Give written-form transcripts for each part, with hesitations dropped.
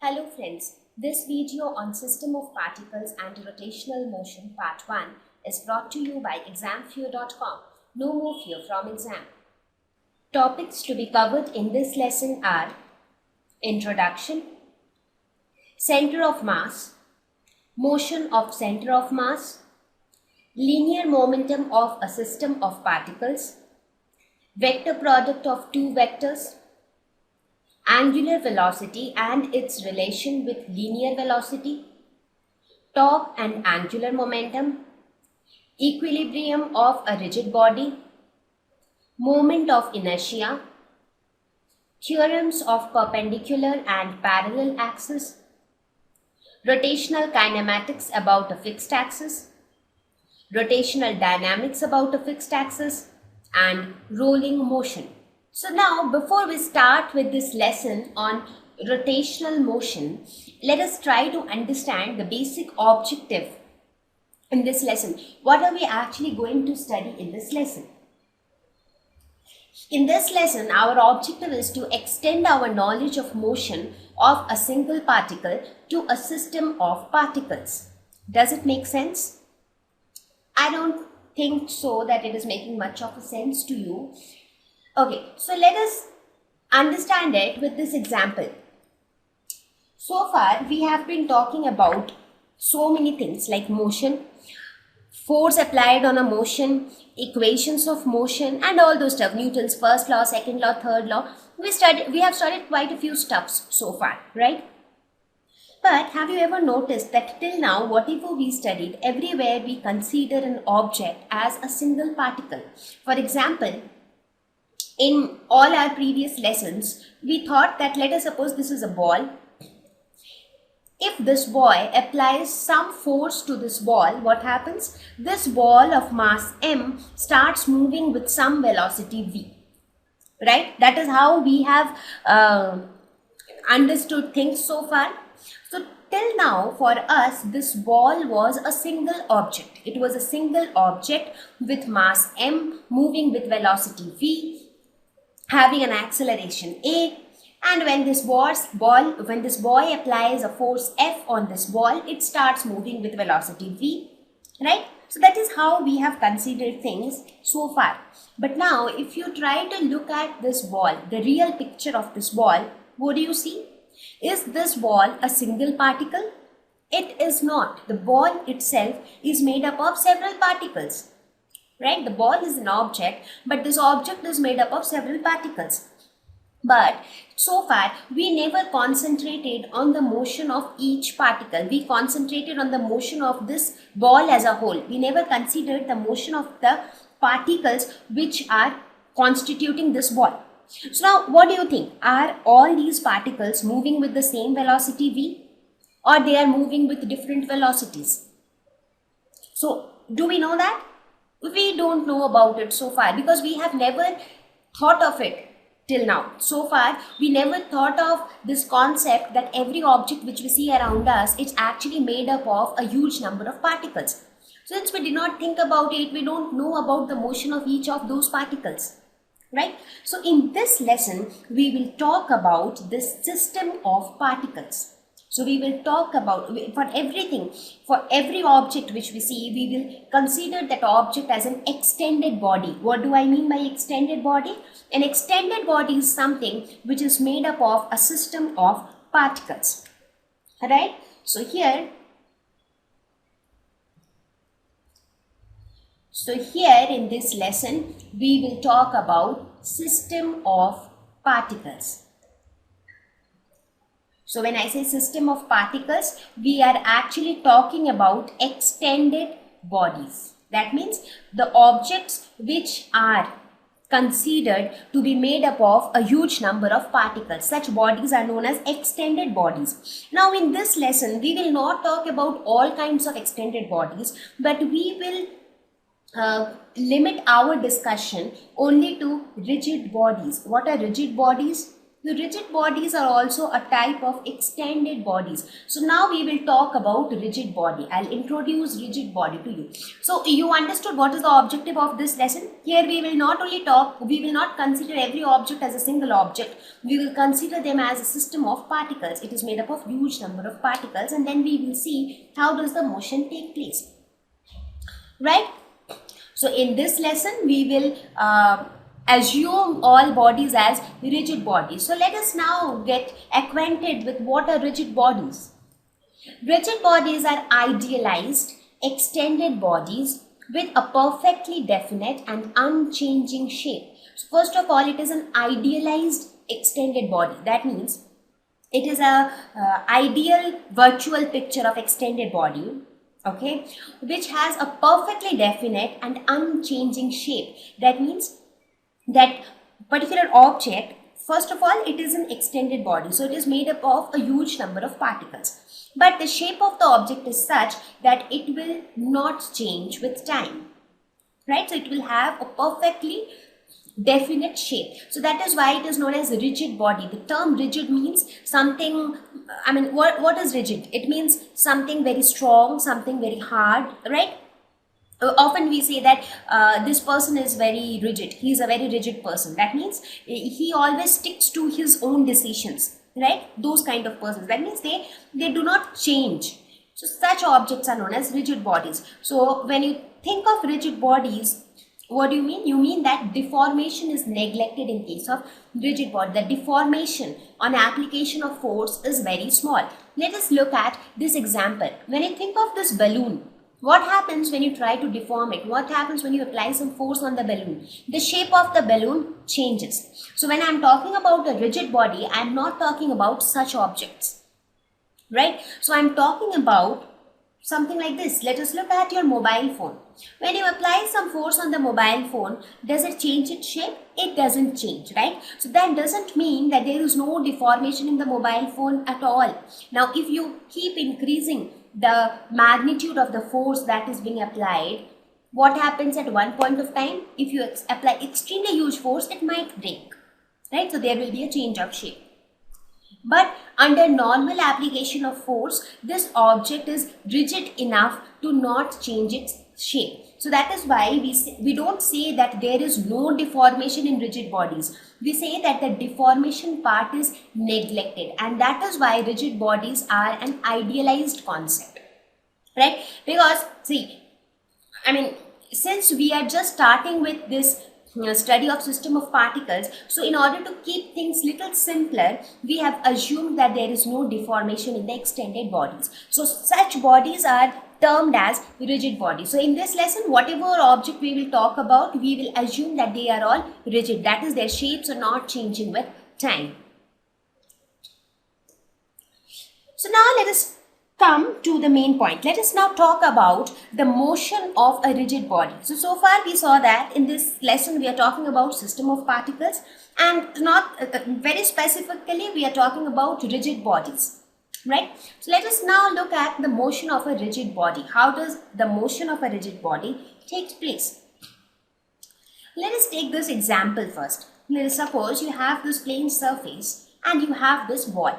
Hello friends, this video on System of Particles and Rotational Motion Part 1 is brought to you by examfear.com. No more fear from exam. Topics to be covered in this lesson are Introduction, Center of Mass, Motion of Center of Mass, Linear Momentum of a System of Particles, Vector Product of two vectors, Angular velocity and its relation with linear velocity, torque and angular momentum, equilibrium of a rigid body, moment of inertia, theorems of perpendicular and parallel axis, rotational kinematics about a fixed axis, rotational dynamics about a fixed axis, and rolling motion. So now, before we start with this lesson on rotational motion, let us try to understand the basic objective in this lesson. What are we actually going to study in this lesson? In this lesson, our objective is to extend our knowledge of motion of a single particle to a system of particles. Does it make sense? I don't think so that it is making much of a sense to you. Okay, so let us understand it with this example. So far, we have been talking about so many things like motion, force applied on a motion, equations of motion, and all those stuff. Newton's first law, second law, third law. We have studied quite a few stuffs so far, right? But have you ever noticed that till now, whatever we studied, everywhere we consider an object as a single particle. For example, in all our previous lessons, we thought that let us suppose this is a ball. If this boy applies some force to this ball, what happens? This ball of mass m starts moving with some velocity v. Right? That is how we have understood things so far. So till now, for us, this ball was a single object. It was a single object with mass m moving with velocity v, having an acceleration a, and when this boy applies a force F on this ball, it starts moving with velocity v, right? So that is how we have considered things so far. But now, if you try to look at this ball, the real picture of this ball, what do you see? Is this ball a single particle? It is not. The ball itself is made up of several particles. Right? The ball is an object, but this object is made up of several particles. But so far, we never concentrated on the motion of each particle. We concentrated on the motion of this ball as a whole. We never considered the motion of the particles which are constituting this ball. So now, what do you think? Are all these particles moving with the same velocity v, or they are moving with different velocities? So, do we know that? We don't know about it so far because we have never thought of it till now. So far, we never thought of this concept that every object which we see around us is actually made up of a huge number of particles. Since we did not think about it, we don't know about the motion of each of those particles, right? So in this lesson, we will talk about this system of particles. So we will talk about, for everything, for every object which we see, we will consider that object as an extended body. What do I mean by extended body? An extended body is something which is made up of a system of particles. Alright? So here in this lesson, we will talk about system of particles. So when I say system of particles, we are actually talking about extended bodies. That means the objects which are considered to be made up of a huge number of particles. Such bodies are known as extended bodies. Now in this lesson, we will not talk about all kinds of extended bodies, but we will limit our discussion only to rigid bodies. What are rigid bodies? The rigid bodies are also a type of extended bodies. So now we will talk about rigid body. I'll introduce rigid body to you. So you understood what is the objective of this lesson? Here we will not only talk, we will not consider every object as a single object. We will consider them as a system of particles. It is made up of huge number of particles, and then we will see how does the motion take place. Right? So in this lesson we will assume all bodies as rigid bodies. So let us now get acquainted with what are rigid bodies. Rigid bodies are idealized, extended bodies with a perfectly definite and unchanging shape. So first of all, it is an idealized extended body. That means it is a ideal virtual picture of extended body, okay, which has a perfectly definite and unchanging shape. That means that particular object, first of all, it is an extended body, so it is made up of a huge number of particles, but the shape of the object is such that it will not change with time, right? So it will have a perfectly definite shape. So that is why it is known as a rigid body. The term rigid means something, I mean, what is rigid? It means something very strong, something very hard, right? Often we say that this person is very rigid. He is a very rigid person. That means he always sticks to his own decisions, right? Those kind of persons. That means they do not change. So such objects are known as rigid bodies. So when you think of rigid bodies, what do you mean? You mean that deformation is neglected in case of rigid body. The deformation on application of force is very small. Let us look at this example. When you think of this balloon, what happens when you try to deform it? What happens when you apply some force on the balloon? The shape of the balloon changes. So when I am talking about a rigid body, I am not talking about such objects, right? So I am talking about something like this. Let us look at your mobile phone. When you apply some force on the mobile phone, does it change its shape? It doesn't change, right? So that doesn't mean that there is no deformation in the mobile phone at all. Now, if you keep increasing the magnitude of the force that is being applied, what happens at one point of time? If you apply extremely huge force, it might break, right? So there will be a change of shape. But under normal application of force, this object is rigid enough to not change its shape. So that is why we don't say that there is no deformation in rigid bodies. We say that the deformation part is neglected, and that is why rigid bodies are an idealized concept, right? Because see, I mean, since we are just starting with this study of system of particles, so in order to keep things little simpler, we have assumed that there is no deformation in the extended bodies. So such bodies are termed as rigid bodies. So in this lesson, whatever object we will talk about, we will assume that they are all rigid. That is, their shapes are not changing with time. So now let us come to the main point. Let us now talk about the motion of a rigid body. So far we saw that in this lesson we are talking about system of particles, and not very specifically we are talking about rigid bodies, right? So let us now look at the motion of a rigid body. How does the motion of a rigid body takes place? Let us take this example first. Let us suppose you have this plane surface and you have this ball.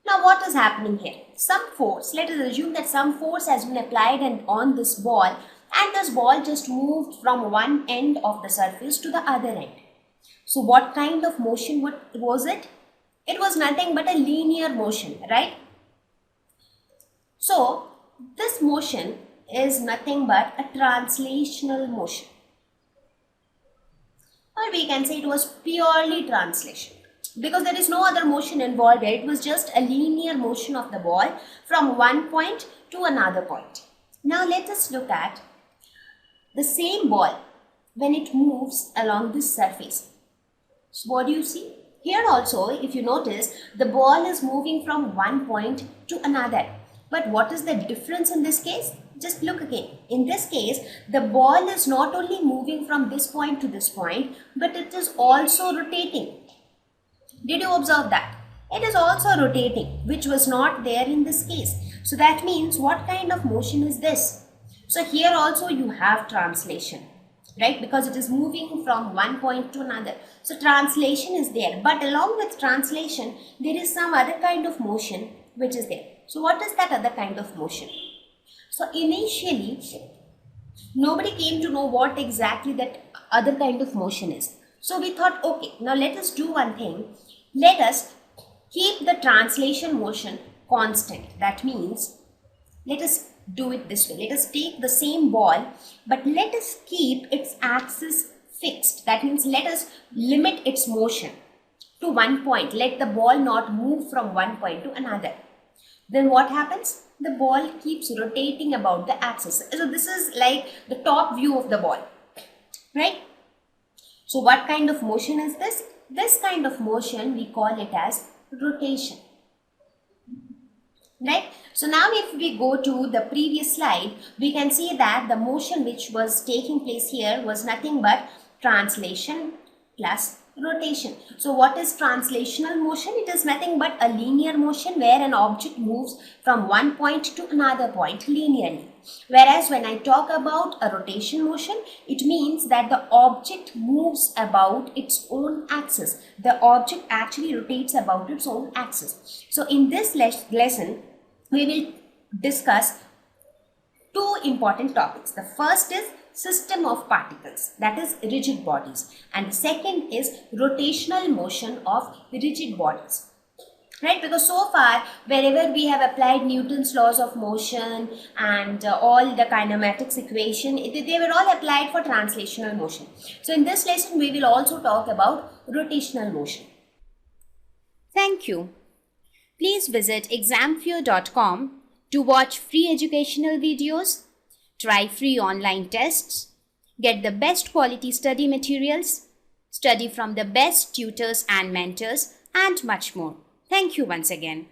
Now what is happening here? Some force, let us assume that some force has been applied on this ball, and this ball just moved from one end of the surface to the other end. So what kind of motion was it? It was nothing but a linear motion, right? So this motion is nothing but a translational motion, or we can say it was purely translation, because there is no other motion involved here. It was just a linear motion of the ball from one point to another point. Now let us look at the same ball when it moves along this surface. So what do you see? Here also, if you notice, the ball is moving from one point to another. But what is the difference in this case? Just look again. In this case, the ball is not only moving from this point to this point, but it is also rotating. Did you observe that? It is also rotating, which was not there in this case. So that means what kind of motion is this? So here also you have translation. right? Because it is moving from one point to another. So translation is there, but along with translation, there is some other kind of motion which is there. So what is that other kind of motion? So initially, nobody came to know what exactly that other kind of motion is. So we thought, okay, now let us do one thing. Let us keep the translation motion constant. That means, let us do it this way. Let us take the same ball, but let us keep its axis fixed. That means let us limit its motion to one point. Let the ball not move from one point to another. Then what happens? The ball keeps rotating about the axis. So this is like the top view of the ball, right? So what kind of motion is this? This kind of motion we call it as rotation, right? So now if we go to the previous slide, we can see that the motion which was taking place here was nothing but translation plus rotation. So what is translational motion? It is nothing but a linear motion where an object moves from one point to another point linearly. Whereas when I talk about a rotation motion, it means that the object moves about its own axis. The object actually rotates about its own axis. So in this lesson, we will discuss two important topics. The first is system of particles, that is rigid bodies, and the second is rotational motion of rigid bodies, right? Because so far wherever we have applied Newton's laws of motion and all the kinematics equation, they were all applied for translational motion. So in this lesson we will also talk about rotational motion. Thank you. Please visit examfear.com to watch free educational videos, try free online tests, get the best quality study materials, study from the best tutors and mentors, and much more. Thank you once again.